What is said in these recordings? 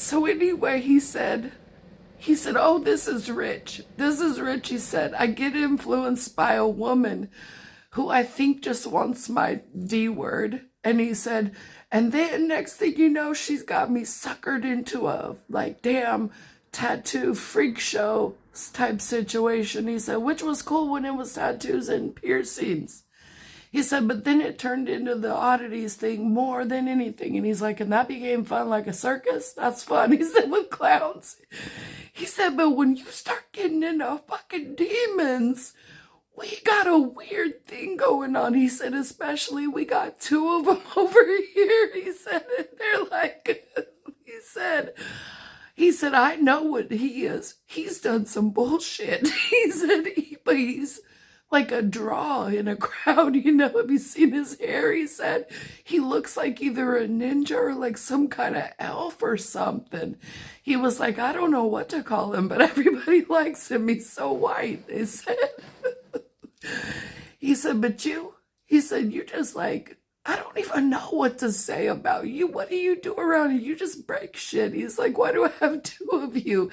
So anyway, he said, oh, this is rich. This is rich, he said. I get influenced by a woman who I think just wants my D word. And he said, and then next thing you know, she's got me suckered into a like damn tattoo freak show type situation. He said, which was cool when it was tattoos and piercings. He said, but then it turned into the oddities thing more than anything. And he's like, and that became fun like a circus? That's fun. He said, with clowns. He said, but when you start getting into fucking demons, we got a weird thing going on. He said, especially we got two of them over here. He said, and they're like, he said, I know what he is. He's done some bullshit. He said, but he's like a draw in a crowd, you know. Have you seen his hair? He said he looks like either a ninja or like some kind of elf or something. He was like, I don't know what to call him, but everybody likes him. He's so white, they said. He said, but he said, you just like, I don't even know what to say about you. What do you do around here? You just break shit. He's like, why do I have two of you?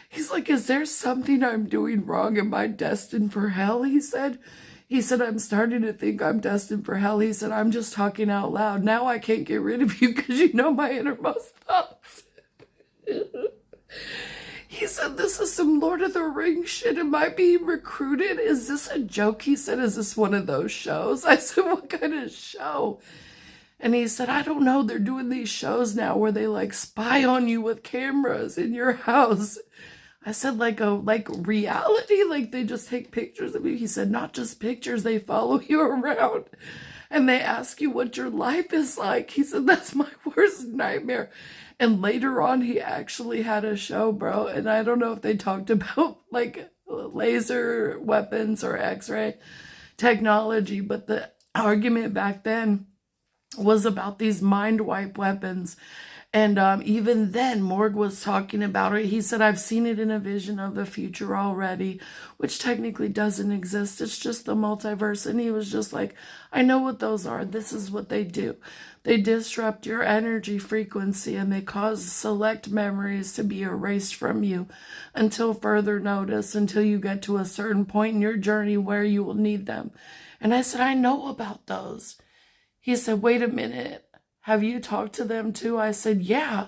He's like, is there something I'm doing wrong? Am I destined for hell? He said, I'm starting to think I'm destined for hell. He said, I'm just talking out loud. Now I can't get rid of you because you know my innermost thoughts. He said, this is some Lord of the Rings shit. Am I being recruited? Is this a joke? He said, is this one of those shows? I said, what kind of show? And he said, I don't know. They're doing these shows now where they like spy on you with cameras in your house. I said, like reality? Like they just take pictures of you? He said, not just pictures. They follow you around and they ask you what your life is like. He said, that's my worst nightmare. And later on, he actually had a show, bro. And I don't know if they talked about like laser weapons or X-ray technology, but the argument back then was about these mind wipe weapons. And even then, Morg was talking about it. He said, I've seen it in a vision of the future already, which technically doesn't exist. It's just the multiverse. And he was just like, I know what those are. This is what they do. They disrupt your energy frequency and they cause select memories to be erased from you until further notice, until you get to a certain point in your journey where you will need them. And I said, I know about those. He said, wait a minute. Have you talked to them too? I said, yeah.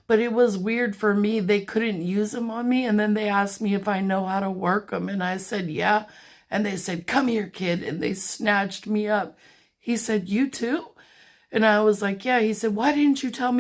But it was weird for me. They couldn't use them on me. And then they asked me if I know how to work them. And I said, yeah. And they said, come here, kid. And they snatched me up. He said, you too? And I was like, yeah. He said, why didn't you tell me?